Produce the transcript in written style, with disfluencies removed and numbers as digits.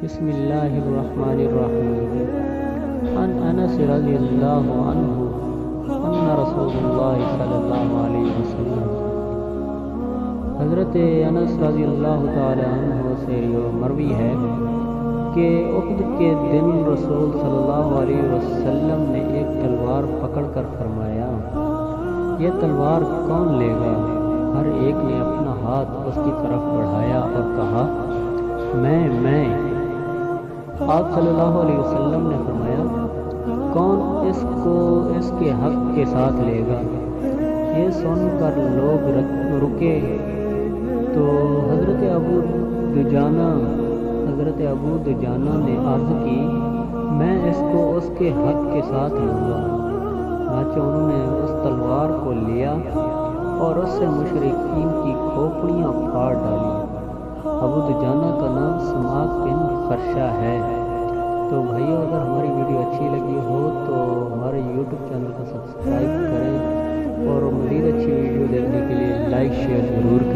بسم اللہ الرحمن الرحیم عن انس رضی اللہ عنہ ان رسول اللہ صلی اللہ علیہ وسلم، حضرت انس رضی اللہ تعالی عنہ سے مروی ہے کہ عقد کے دن رسول صلی اللہ علیہ وسلم نے ایک تلوار پکڑ کر فرمایا، یہ تلوار کون لے گا؟ ہر ایک نے اپنا ہاتھ اس کی طرف بڑھایا اور کہا میں آپ صلی اللہ علیہ وسلم نے فرمایا کون اس کو اس کے حق کے ساتھ لے گا؟ یہ سن کر لوگ رکے تو حضرت ابو دجانہ نے عرض کی میں اس کو اس کے حق کے ساتھ لوں گا۔ چنانچہ انہوں نے اس تلوار کو لیا اور اس سے مشرکین کی کھوپڑیاں پھاڑ ڈالی۔ ابو دجانہ کا نام سماک بن خرشہ ہے۔ تو بھائیو، اگر ہماری ویڈیو اچھی لگی ہو تو ہمارے یوٹیوب چینل کو سبسکرائب کریں اور مزید اچھی ویڈیو دیکھنے کے لیے لائک شیئر ضرور کریں۔